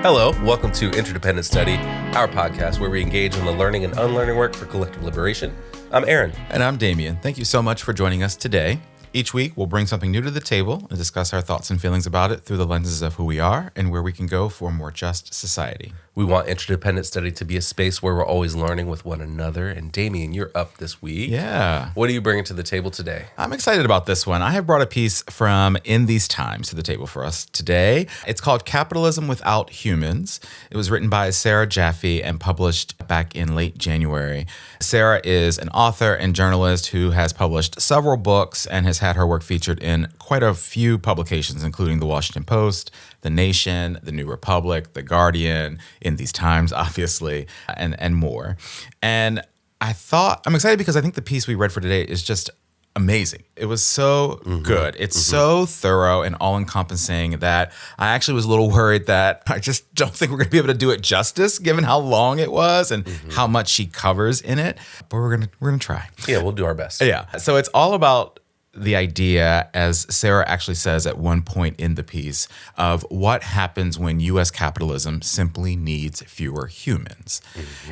Hello, welcome to Interdependent Study, our podcast where we engage in the learning and unlearning work for collective liberation. I'm Aaron. And I'm Damien. Thank you so much for joining us today. Each week, we'll bring something new to the table and discuss our thoughts and feelings about it through the lenses of who we are and where we can go for a more just society. We want Interdependent Study to be a space where we're always learning with one another. And Damien, you're up this week. Yeah. What are you bringing to the table today? I'm excited about this one. I have brought a piece from In These Times to the table for us today. It's called Capitalism Without Humans. It was written by Sarah Jaffe and published back in late January. Sarah is an author and journalist who has published several books and has had her work featured in quite a few publications, including The Washington Post, The Nation, The New Republic, The Guardian, In These Times, obviously, and more. And I'm excited because I think the piece we read for today is just amazing. It was so good. It's so thorough and all-encompassing that I actually was a little worried that I just don't think we're going to be able to do it justice, given how long it was and how much she covers in it. But we're gonna try. Yeah, we'll do our best. Yeah. So it's all about the idea, as Sarah actually says at one point in the piece, of what happens when U.S. capitalism simply needs fewer humans.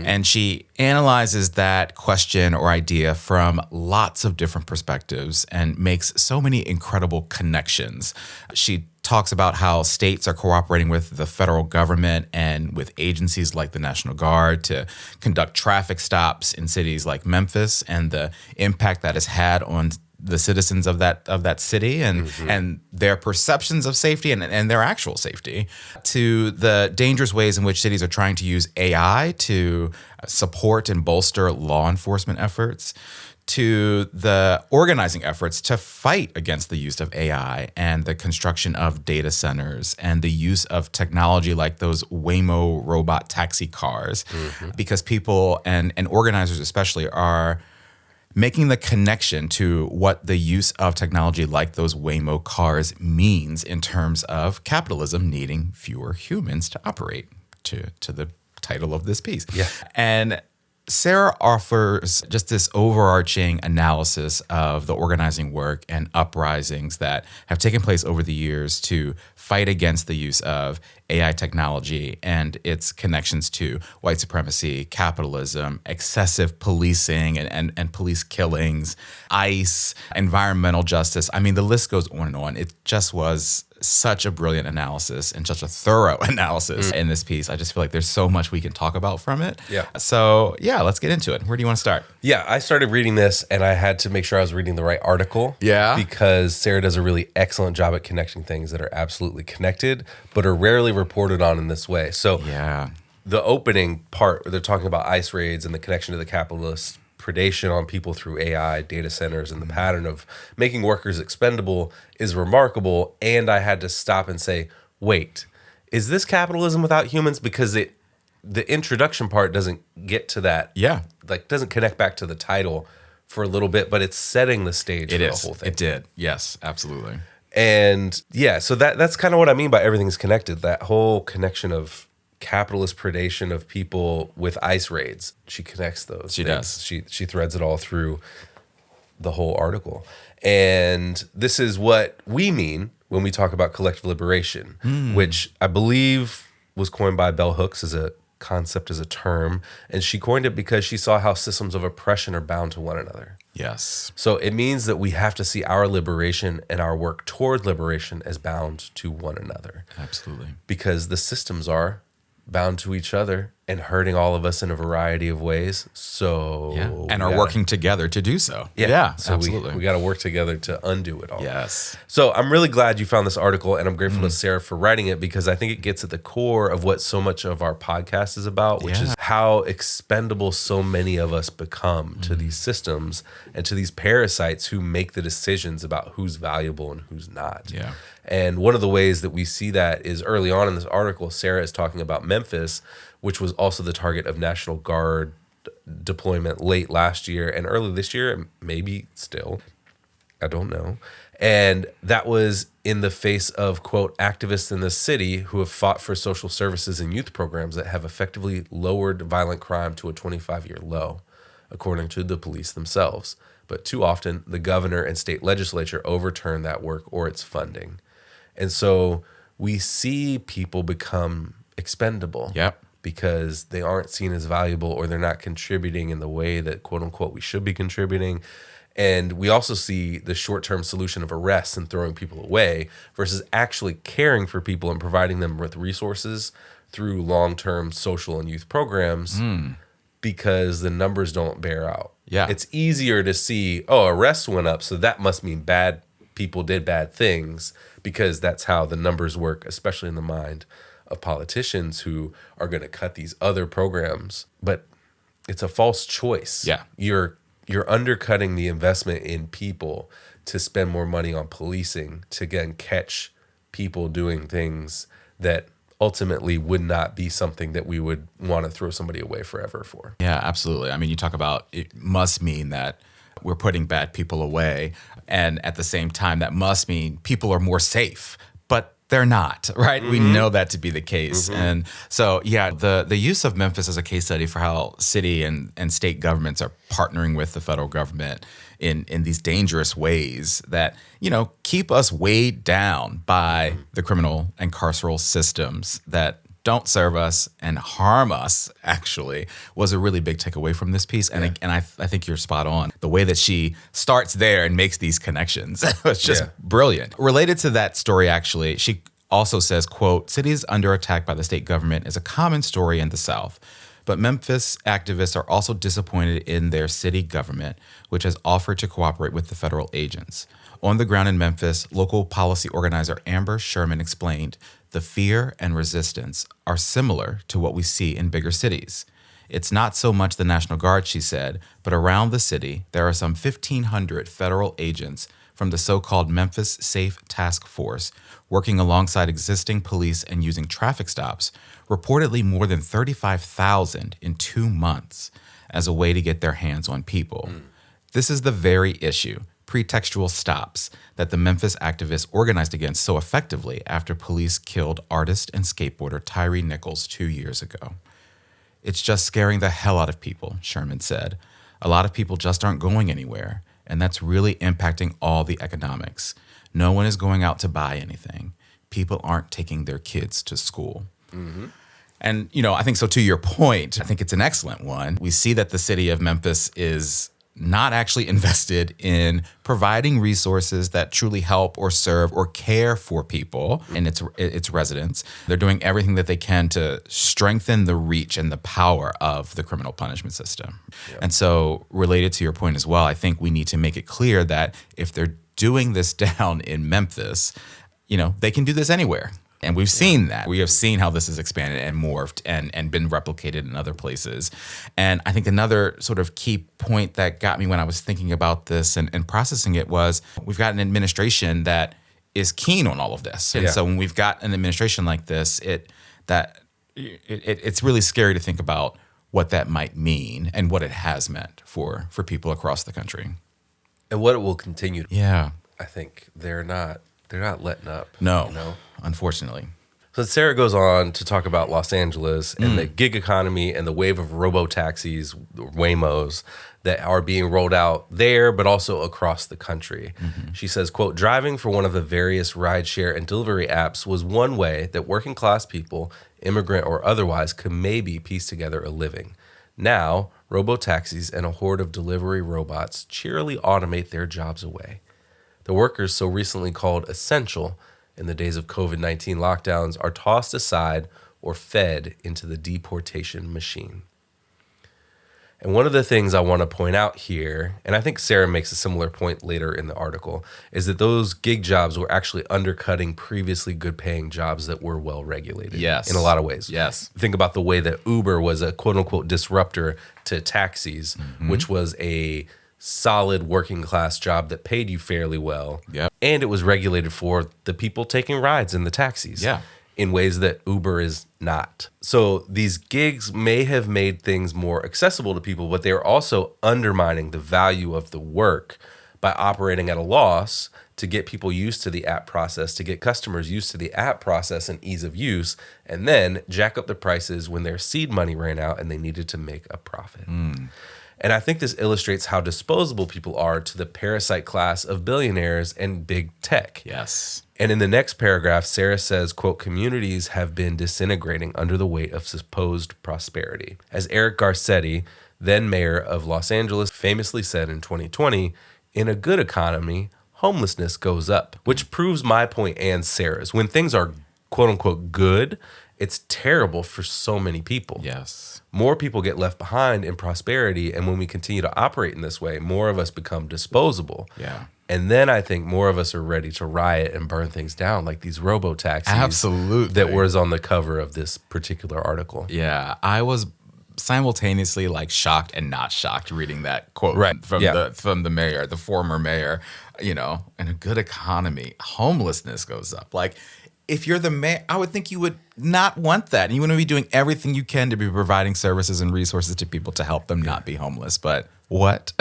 And she analyzes that question or idea from lots of different perspectives and makes so many incredible connections. She talks about how states are cooperating with the federal government and with agencies like the National Guard to conduct traffic stops in cities like Memphis and the impact that has had on the citizens of that city and their perceptions of safety and their actual safety, to the dangerous ways in which cities are trying to use AI to support and bolster law enforcement efforts, to the organizing efforts to fight against the use of AI and the construction of data centers and the use of technology like those Waymo robot taxi cars, because people and organizers especially are making the connection to what the use of technology like those Waymo cars means in terms of capitalism needing fewer humans to operate, to the title of this piece. Yeah. And Sarah offers just this overarching analysis of the organizing work and uprisings that have taken place over the years to fight against the use of AI technology and its connections to white supremacy, capitalism, excessive policing and police killings, ICE, environmental justice. I mean, the list goes on and on. It just was such a brilliant analysis and such a thorough analysis in this piece. I just feel like there's so much we can talk about from it. Yeah. So yeah, let's get into it. Where do you want to start? Yeah, I started reading this and I had to make sure I was reading the right article. Yeah. Because Sarah does a really excellent job at connecting things that are absolutely connected, but are rarely reported on in this way. So Yeah. the opening part, they're talking about ICE raids and the connection to the capitalist predation on people through AI, data centers, and the pattern of making workers expendable is remarkable. And I had to stop and say, wait, is this capitalism without humans? Because the introduction part doesn't get to that. Yeah. Like, doesn't connect back to the title for a little bit, but it's setting the stage for the whole thing. It did. Yes, absolutely. And yeah, so that's kind of what I mean by everything's connected. That whole connection of capitalist predation of people with ICE raids. She connects those. She does. She threads it all through the whole article. And this is what we mean when we talk about collective liberation, which I believe was coined by Bell Hooks as a concept, as a term. And she coined it because she saw how systems of oppression are bound to one another. Yes. So it means that we have to see our liberation and our work toward liberation as bound to one another. Absolutely. Because the systems are bound to each other and hurting all of us in a variety of ways. So and are working together to do so. So absolutely. we got to work together to undo it all. Yes. So I'm really glad you found this article, and I'm grateful to Sarah for writing it, because I think it gets at the core of what so much of our podcast is about, which is how expendable so many of us become to these systems and to these parasites who make the decisions about who's valuable and who's not. Yeah. And one of the ways that we see that is early on in this article, Sarah is talking about Memphis, which was also the target of National Guard deployment late last year and early this year, maybe still, I don't know. And that was in the face of, quote, activists in the city who have fought for social services and youth programs that have effectively lowered violent crime to a 25-year low, according to the police themselves. But too often, the governor and state legislature overturn that work or its funding. And so we see people become expendable. Yep. Because they aren't seen as valuable, or they're not contributing in the way that, quote unquote, we should be contributing. And we also see the short-term solution of arrests and throwing people away versus actually caring for people and providing them with resources through long-term social and youth programs, because the numbers don't bear out. Yeah. It's easier to see, oh, arrests went up, so that must mean bad people did bad things, because that's how the numbers work, especially in the mind of politicians who are going to cut these other programs. But it's a false choice. Yeah. You're undercutting the investment in people to spend more money on policing to, again, catch people doing things that ultimately would not be something that we would want to throw somebody away forever for. Yeah, absolutely. I mean, you talk about it must mean that we're putting bad people away, and at the same time, that must mean people are more safe. But they're not, right? We know that to be the case. And so, yeah, the use of Memphis as a case study for how city and state governments are partnering with the federal government in these dangerous ways that, keep us weighed down by the criminal and carceral systems that don't serve us and harm us, actually, was a really big takeaway from this piece. And I think you're spot on. The way that she starts there and makes these connections was just brilliant. Related to that story, actually, she also says, quote, cities under attack by the state government is a common story in the South. But Memphis activists are also disappointed in their city government, which has offered to cooperate with the federal agents. On the ground in Memphis, local policy organizer Amber Sherman explained, the fear and resistance are similar to what we see in bigger cities. It's not so much the National Guard, she said, but around the city, there are some 1,500 federal agents from the so-called Memphis Safe Task Force working alongside existing police and using traffic stops, reportedly more than 35,000 in 2 months, as a way to get their hands on people. This is the very issue, pretextual stops, that the Memphis activists organized against so effectively after police killed artist and skateboarder Tyree Nichols 2 years ago. It's just scaring the hell out of people, Sherman said. A lot of people just aren't going anywhere, and that's really impacting all the economics. No one is going out to buy anything. People aren't taking their kids to school. And, I think so to your point, I think it's an excellent one. We see that the city of Memphis is not actually invested in providing resources that truly help or serve or care for people and its residents. They're doing everything that they can to strengthen the reach and the power of the criminal punishment system. And so, related to your point as well, I think we need to make it clear that if they're doing this down in Memphis, they can do this anywhere. And we've seen that. We have seen how this has expanded and morphed and been replicated in other places. And I think another sort of key point that got me when I was thinking about this and processing it was we've got an administration that is keen on all of this. And so when we've got an administration like this, it's really scary to think about what that might mean and what it has meant for people across the country. And what it will continue to. Yeah. I think they're not letting up. No. Unfortunately. So Sarah goes on to talk about Los Angeles and the gig economy and the wave of robo-taxis, Waymos, that are being rolled out there, but also across the country. She says, quote, driving for one of the various rideshare and delivery apps was one way that working class people, immigrant or otherwise, could maybe piece together a living. Now, robo-taxis and a horde of delivery robots cheerily automate their jobs away. The workers so recently called essential in the days of COVID-19 lockdowns are tossed aside or fed into the deportation machine. And one of the things I want to point out here, and I think Sarah makes a similar point later in the article, is that those gig jobs were actually undercutting previously good-paying jobs that were well-regulated. Yes. In a lot of ways. Yes. Think about the way that Uber was a quote-unquote disruptor to taxis, which was a solid working class job that paid you fairly well. Yep. And it was regulated for the people taking rides in the taxis. Yeah. In ways that Uber is not. So these gigs may have made things more accessible to people, but they are also undermining the value of the work by operating at a loss to get people used to the app process, to get customers used to the app process and ease of use, and then jack up the prices when their seed money ran out and they needed to make a profit. And I think this illustrates how disposable people are to the parasite class of billionaires and big tech. Yes. And in the next paragraph, Sarah says, quote, communities have been disintegrating under the weight of supposed prosperity. As Eric Garcetti, then mayor of Los Angeles, famously said in 2020, in a good economy, homelessness goes up, which proves my point and Sarah's. When things are quote unquote good, it's terrible for so many people. Yes. More people get left behind in prosperity. And when we continue to operate in this way, more of us become disposable. Yeah. And then I think more of us are ready to riot and burn things down, like these robo-taxis. Absolutely. That was on the cover of this particular article. Yeah. I was simultaneously like shocked and not shocked reading that quote from the mayor, the former mayor, in a good economy, homelessness goes up. Like, if you're the mayor, I would think you would not want that. And you want to be doing everything you can to be providing services and resources to people to help them not be homeless. But what?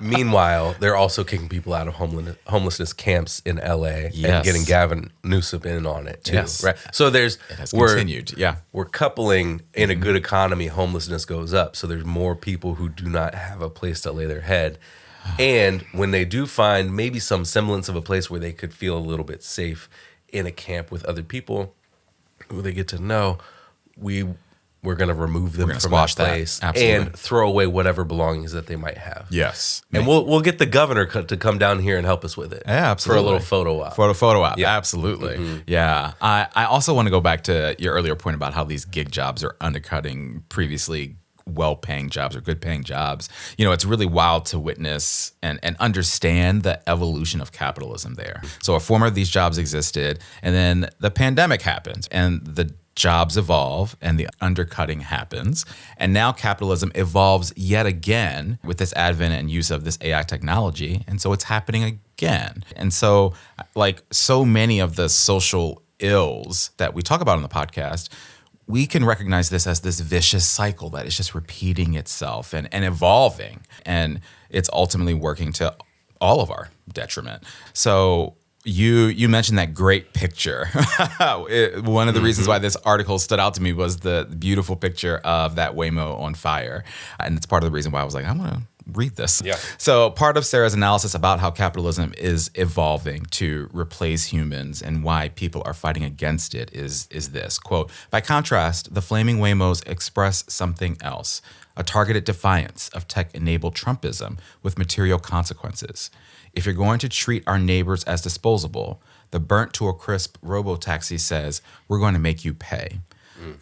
Meanwhile, they're also kicking people out of homelessness camps in LA and getting Gavin Newsom in on it too. Yes. Right. So it has continued. Yeah. We're coupling in a good economy, homelessness goes up. So there's more people who do not have a place to lay their head. And when they do find maybe some semblance of a place where they could feel a little bit safe in a camp with other people who they get to know, we're going to remove them from that place and throw away whatever belongings that they might have. Yes. And we'll get the governor to come down here and help us with it. Yeah, absolutely. For a little photo op. Photo op. Yeah. Absolutely. Mm-hmm. Yeah. I also want to go back to your earlier point about how these gig jobs are undercutting previously well-paying jobs or good-paying jobs. It's really wild to witness and understand the evolution of capitalism there. So a form of these jobs existed, and then the pandemic happens, and the jobs evolve, and the undercutting happens. And now capitalism evolves yet again with this advent and use of this AI technology, and so it's happening again. And so, like so many of the social ills that we talk about on the podcast, we can recognize this as this vicious cycle that is just repeating itself and evolving. And it's ultimately working to all of our detriment. So you mentioned that great picture. One of the reasons why this article stood out to me was the beautiful picture of that Waymo on fire. And it's part of the reason why I was like, I'm going to read this. Yeah. So part of Sarah's analysis about how capitalism is evolving to replace humans and why people are fighting against it is this, quote, by contrast, the flaming Waymos express something else, a targeted defiance of tech-enabled Trumpism with material consequences. If you're going to treat our neighbors as disposable, the burnt to a crisp robo-taxi says, we're going to make you pay.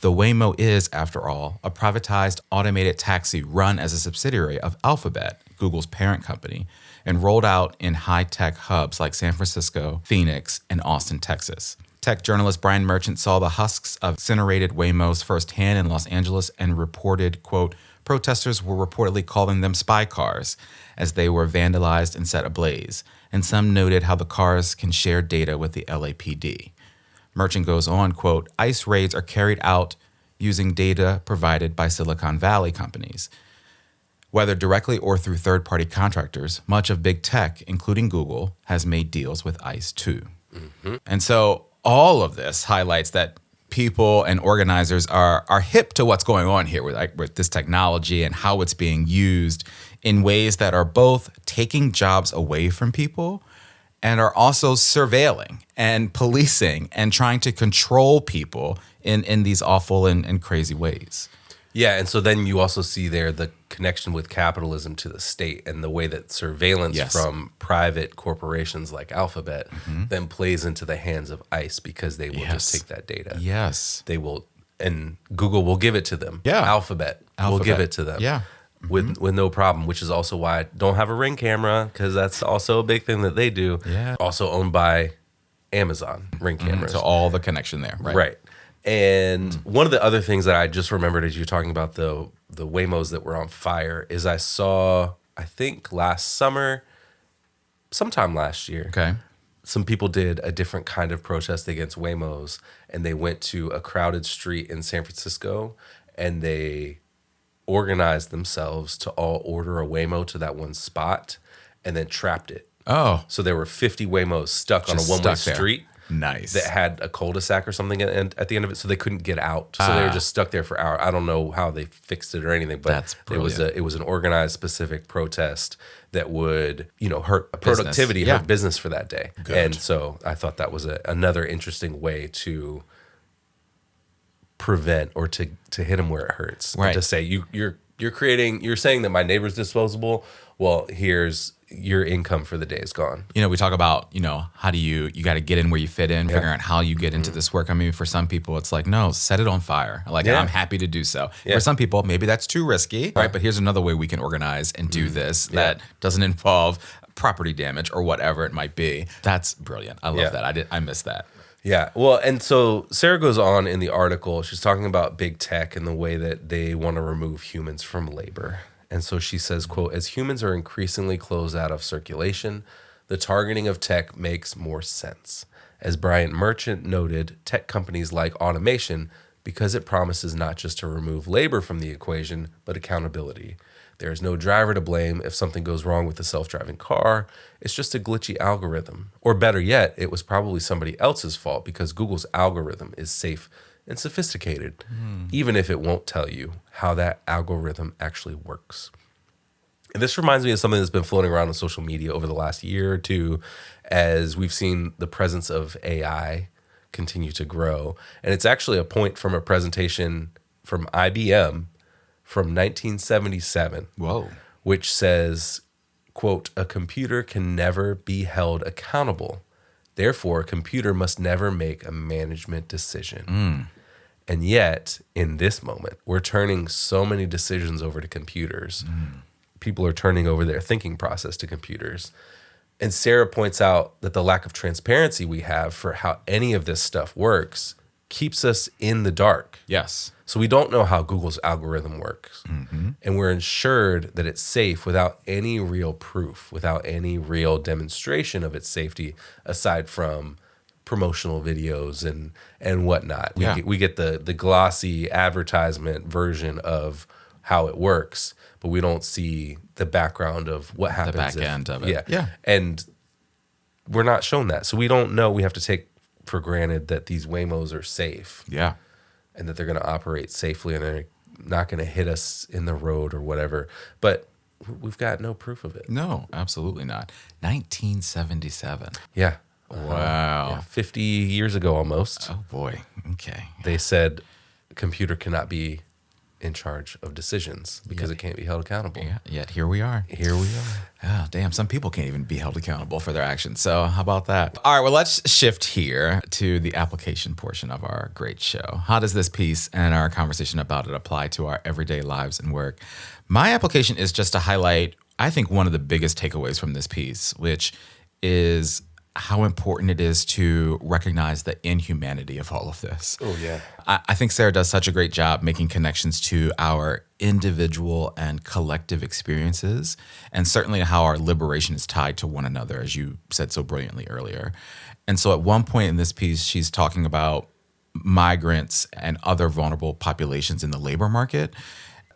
The Waymo is, after all, a privatized automated taxi run as a subsidiary of Alphabet, Google's parent company, and rolled out in high-tech hubs like San Francisco, Phoenix, and Austin, Texas. Tech journalist Brian Merchant saw the husks of incinerated Waymos firsthand in Los Angeles and reported, quote, protesters were reportedly calling them spy cars as they were vandalized and set ablaze, and some noted how the cars can share data with the LAPD. Merchant goes on, quote, ICE raids are carried out using data provided by Silicon Valley companies. Whether directly or through third-party contractors, much of big tech, including Google, has made deals with ICE too. Mm-hmm. And so all of this highlights that people and organizers are hip to what's going on here with this technology and how it's being used in ways that are both taking jobs away from people and are also surveilling and policing and trying to control people in these awful and crazy ways. Yeah, and so then you also see there the connection with capitalism to the state and the way that surveillance from private corporations like Alphabet then plays into the hands of ICE because they will just take that data. Yes. They will, and Google will give it to them. Yeah. Alphabet will give it to them. Yeah. With no problem, which is also why I don't have a Ring camera, because that's also a big thing that they do. Yeah. Also owned by Amazon, Ring cameras. So all the connection there, right? Right. And one of the other things that I just remembered as you're talking about the Waymos that were on fire is I saw, I think sometime last year, Okay. some people did a different kind of protest against Waymos, and they went to a crowded street in San Francisco, and they organized themselves to all order a Waymo to that one spot and then trapped it. Oh. So there were 50 Waymos stuck on a Just one-way stuck there. street. Nice. that had a cul-de-sac or something at the end of it, so they couldn't get out. So they were just stuck there for hours. I don't know how they fixed it or anything, but That's it was an organized, specific protest that would, hurt Business. productivity, Yeah. hurt business for that day. Good. And so I thought that was another interesting way to prevent or to hit them where it hurts. Right. To say you're saying that my neighbor's disposable. Well, here's your income for the day is gone. We talk about, how do you got to get in where you fit in, figuring out how you get into this work. I mean, for some people, it's like, no, set it on fire. Like, I'm happy to do so. Yeah. For some people, maybe that's too risky, right? But here's another way we can organize and do this that doesn't involve property damage or whatever it might be. That's brilliant. I love that. I missed that. Yeah. Well, and so Sarah goes on in the article. She's talking about big tech and the way that they want to remove humans from labor. And so she says, quote, as humans are increasingly closed out of circulation, the targeting of tech makes more sense. As Bryant Merchant noted, tech companies like automation because it promises not just to remove labor from the equation, but accountability. There is no driver to blame if something goes wrong with the self-driving car. It's just a glitchy algorithm. Or better yet, it was probably somebody else's fault because Google's algorithm is safe and sophisticated, even if it won't tell you how that algorithm actually works. And this reminds me of something that's been floating around on social media over the last year or two as we've seen the presence of AI continue to grow. And it's actually a point from a presentation from IBM from 1977. Whoa. Which says, quote, a computer can never be held accountable. Therefore, a computer must never make a management decision. And yet, in this moment, we're turning so many decisions over to computers. People are turning over their thinking process to computers. And Sarah points out that the lack of transparency we have for how any of this stuff works keeps us in the dark. Yes. So we don't know how Google's algorithm works. And we're ensured that it's safe without any real proof, without any real demonstration of its safety, aside from promotional videos and whatnot. We get the glossy advertisement version of how it works, but we don't see the background of what happens. The back end of it. Yeah. And we're not shown that. So we don't know. We have to take for granted that these Waymos are safe. Yeah. And that they're going to operate safely and they're not going to hit us in the road or whatever. But we've got no proof of it. No, absolutely not. 1977. Yeah. Wow. Yeah, 50 years ago almost. Oh, boy. Okay. They said a computer cannot be in charge of decisions because it can't be held accountable. Yeah, yet here we are. Here we are. Oh, damn. Some people can't even be held accountable for their actions. So how about that? All right, well, let's shift here to the application portion of our great show. How does this piece and our conversation about it apply to our everyday lives and work? My application is just to highlight, I think, one of the biggest takeaways from this piece, which is how important it is to recognize the inhumanity of all of this. Oh, yeah. I think Sarah does such a great job making connections to our individual and collective experiences, and certainly how our liberation is tied to one another, as you said so brilliantly earlier. And so at one point in this piece, she's talking about migrants and other vulnerable populations in the labor market.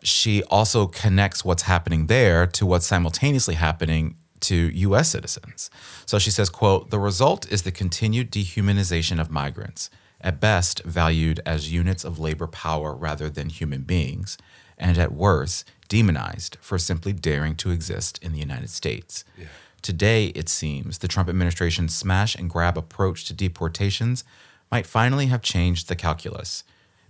She also connects what's happening there to what's simultaneously happening to U.S. citizens. So she says, quote, the result is the continued dehumanization of migrants, at best valued as units of labor power rather than human beings, and at worst, demonized for simply daring to exist in the United States. Yeah. Today, it seems, the Trump administration's smash and grab approach to deportations might finally have changed the calculus.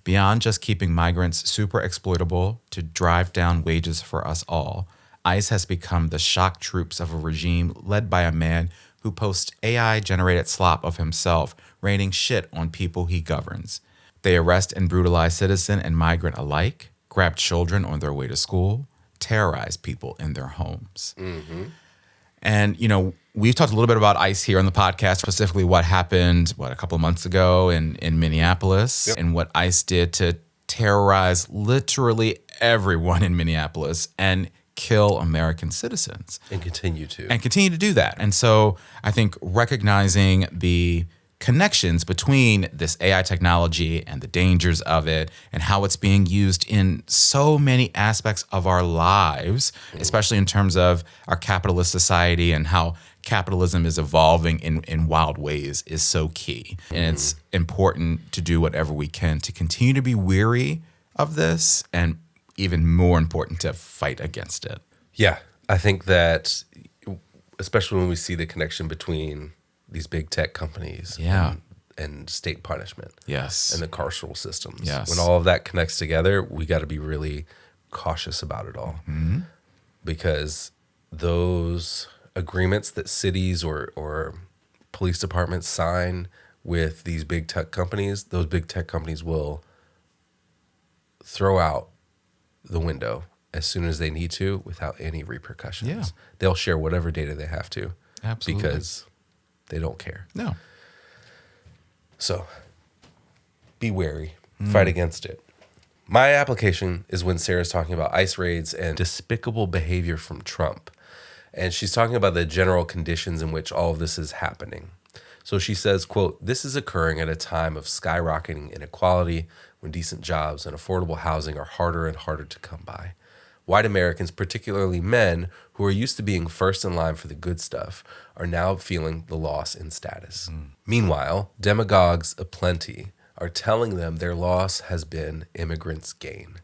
Beyond just keeping migrants super exploitable to drive down wages for us all, ICE has become the shock troops of a regime led by a man who posts AI-generated slop of himself, raining shit on people he governs. They arrest and brutalize citizen and migrant alike, grab children on their way to school, terrorize people in their homes. Mm-hmm. And, we've talked a little bit about ICE here on the podcast, specifically what happened, a couple of months ago in Minneapolis, and what ICE did to terrorize literally everyone in Minneapolis and kill American citizens. And continue to do that. And so I think recognizing the connections between this AI technology and the dangers of it and how it's being used in so many aspects of our lives, especially in terms of our capitalist society and how capitalism is evolving in wild ways is so key. And it's important to do whatever we can to continue to be weary of this, and even more important to fight against it. Yeah, I think that especially when we see the connection between these big tech companies and state punishment Yes. and the carceral systems. Yes. When all of that connects together, we got to be really cautious about it all. Because those agreements that cities or police departments sign with these big tech companies, those big tech companies will throw out the window as soon as they need to without any repercussions. Yeah. They'll share whatever data they have to. Absolutely. Because they don't care. No. So be wary, fight against it. My application is when Sarah's talking about ICE raids and despicable behavior from Trump. And she's talking about the general conditions in which all of this is happening. So she says, quote, "This is occurring at a time of skyrocketing inequality when decent jobs and affordable housing are harder and harder to come by. White Americans, particularly men who are used to being first in line for the good stuff, are now feeling the loss in status. Meanwhile, demagogues aplenty are telling them their loss has been immigrants' gain.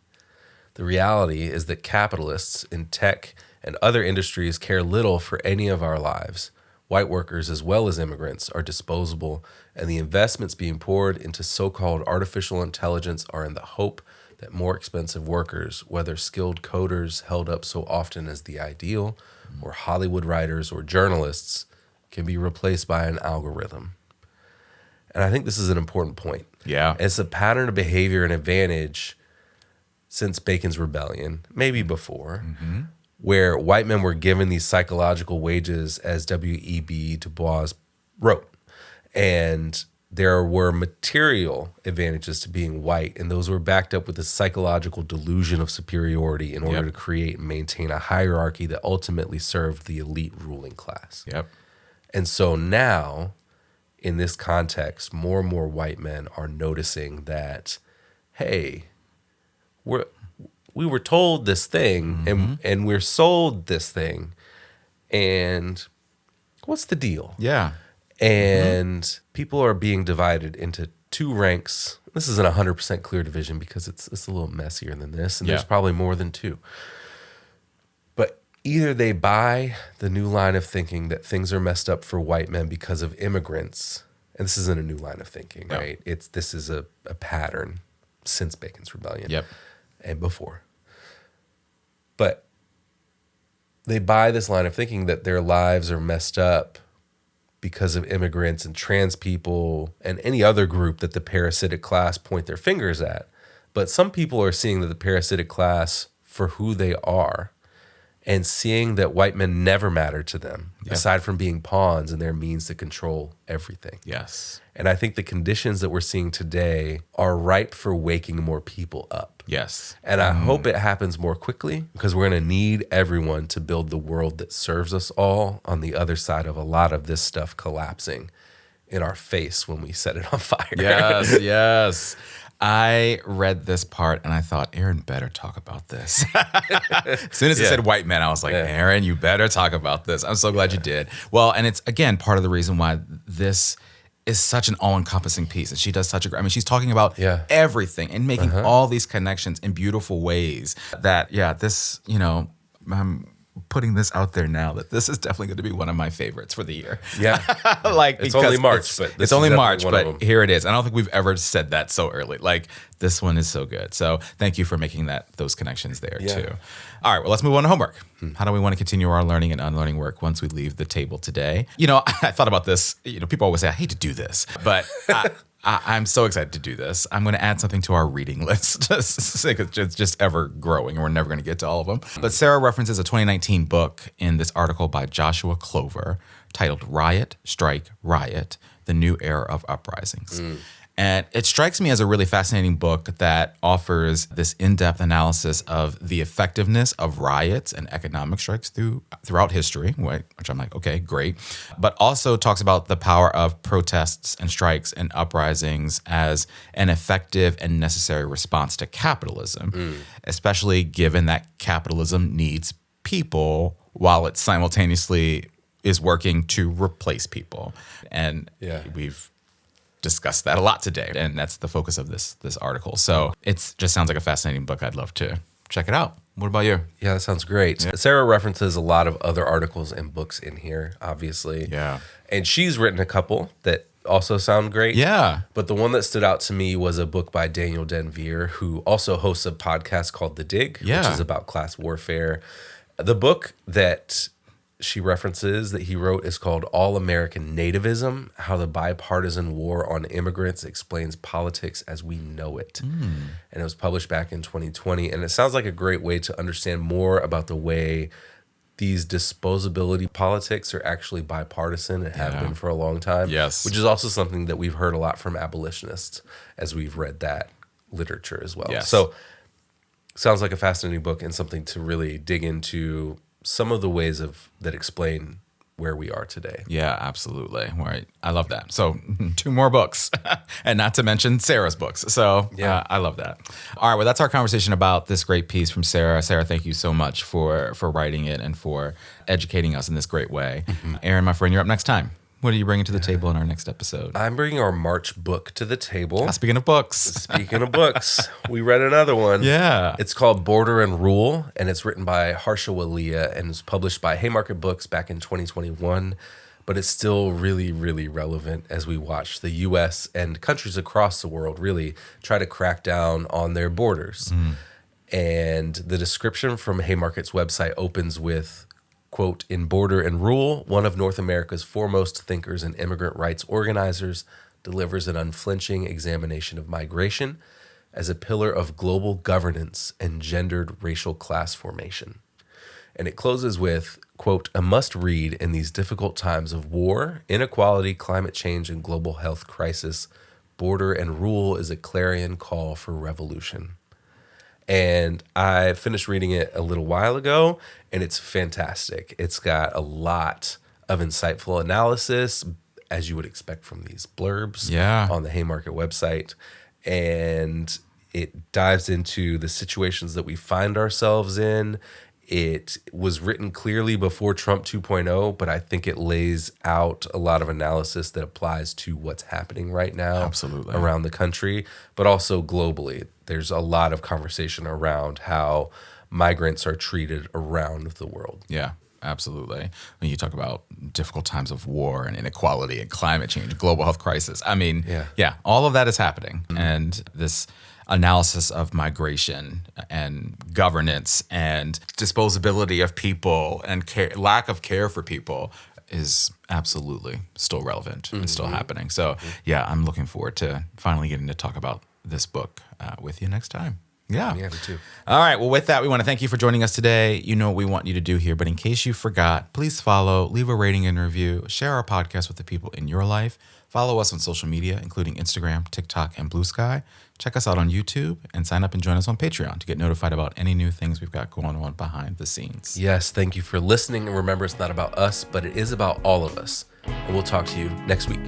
The reality is that capitalists in tech and other industries care little for any of our lives. White workers, as well as immigrants, are disposable, and the investments being poured into so-called artificial intelligence are in the hope that more expensive workers, whether skilled coders held up so often as the ideal, or Hollywood writers or journalists, can be replaced by an algorithm." And I think this is an important point. Yeah. It's a pattern of behavior and advantage since Bacon's Rebellion, maybe before, where white men were given these psychological wages, as W.E.B. Du Bois wrote. And there were material advantages to being white, and those were backed up with a psychological delusion of superiority in order to create and maintain a hierarchy that ultimately served the elite ruling class. Yep. And so now, in this context, more and more white men are noticing that, hey, we were told this thing and we're sold this thing, and what's the deal? Yeah. And people are being divided into two ranks. This isn't 100% clear division because it's a little messier than this, and there's probably more than two. But either they buy the new line of thinking that things are messed up for white men because of immigrants, and this isn't a new line of thinking, right? This is a pattern since Bacon's Rebellion and before. But they buy this line of thinking that their lives are messed up because of immigrants and trans people and any other group that the parasitic class point their fingers at. But some people are seeing that the parasitic class for who they are and seeing that white men never matter to them, aside from being pawns in their means to control everything. Yes. And I think the conditions that we're seeing today are ripe for waking more people up. Yes. And I hope it happens more quickly, because we're going to need everyone to build the world that serves us all on the other side of a lot of this stuff collapsing in our face when we set it on fire. Yes, yes. I read this part and I thought, Aaron better talk about this. As soon as it said white men, I was like, Aaron, you better talk about this. I'm so glad you did. Well, and it's, again, part of the reason why this is such an all-encompassing piece. And she does such a great, I mean, she's talking about everything and making all these connections in beautiful ways that, this, I'm putting this out there now that this is definitely going to be one of my favorites for the year. Yeah. Like, it's only March, but it's only March, but here it is. I don't think we've ever said that so early. Like, this one is so good. So thank you for making those connections there too. All right, well, let's move on to homework. How do we want to continue our learning and unlearning work once we leave the table today? I thought about this. People always say, I hate to do this, but I'm so excited to do this. I'm going to add something to our reading list. It's just ever growing, and we're never going to get to all of them. But Sarah references a 2019 book in this article by Joshua Clover titled Riot, Strike, Riot, The New Era of Uprisings. And it strikes me as a really fascinating book that offers this in-depth analysis of the effectiveness of riots and economic strikes throughout history, which I'm like, okay, great. But also talks about the power of protests and strikes and uprisings as an effective and necessary response to capitalism, especially given that capitalism needs people while it simultaneously is working to replace people. And we've discussed that a lot today, and that's the focus of this article. So it just sounds like a fascinating book. I'd love to check it out. What about you? Yeah, that sounds great. Yeah. Sarah references a lot of other articles and books in here, obviously. Yeah. And she's written a couple that also sound great. Yeah. But the one that stood out to me was a book by Daniel Denvir, who also hosts a podcast called The Dig, which is about class warfare. The book that she references that he wrote is called All American Nativism: How the Bipartisan War on Immigrants Explains Politics as We Know It. And it was published back in 2020. And it sounds like a great way to understand more about the way these disposability politics are actually bipartisan and have been for a long time. Yes. Which is also something that we've heard a lot from abolitionists as we've read that literature as well. Yes. So sounds like a fascinating book and something to really dig into some of the ways that explain where we are today. Yeah, absolutely. Right. I love that. So 2 more books, and not to mention Sarah's books. So I love that. All right. Well, that's our conversation about this great piece from Sarah. Sarah, thank you so much for writing it and for educating us in this great way. Aaron, my friend, you're up next time. What are you bringing to the table in our next episode? I'm bringing our March book to the table. Speaking of books. Speaking of books, we read another one. Yeah. It's called Border and Rule, and it's written by Harsha Walia and was published by Haymarket Books back in 2021. But it's still really, really relevant as we watch the U.S. and countries across the world really try to crack down on their borders. And the description from Haymarket's website opens with, quote, "In Border and Rule, one of North America's foremost thinkers and immigrant rights organizers delivers an unflinching examination of migration as a pillar of global governance and gendered racial class formation." And it closes with, quote, "A must-read in these difficult times of war, inequality, climate change, and global health crisis. Border and Rule is a clarion call for revolution." And I finished reading it a little while ago, and it's fantastic. It's got a lot of insightful analysis, as you would expect from these blurbs on the Haymarket website. And it dives into the situations that we find ourselves in. It was written clearly before Trump 2.0, but I think it lays out a lot of analysis that applies to what's happening right now around the country, but also globally. There's a lot of conversation around how migrants are treated around the world. Yeah, absolutely. When you talk about difficult times of war and inequality and climate change, global health crisis, I mean, all of that is happening. And this analysis of migration and governance and disposability of people and lack of care for people is absolutely still relevant and still happening. So I'm looking forward to finally getting to talk about this book with you next time. Yeah, me too. All right. Well, with that, we want to thank you for joining us today. You know what we want you to do here, but in case you forgot, please follow, leave a rating and review, share our podcast with the people in your life. Follow us on social media, including Instagram, TikTok, and Blue Sky. Check us out on YouTube and sign up and join us on Patreon to get notified about any new things we've got going on behind the scenes. Yes, thank you for listening. And remember, it's not about us, but it is about all of us. And we'll talk to you next week.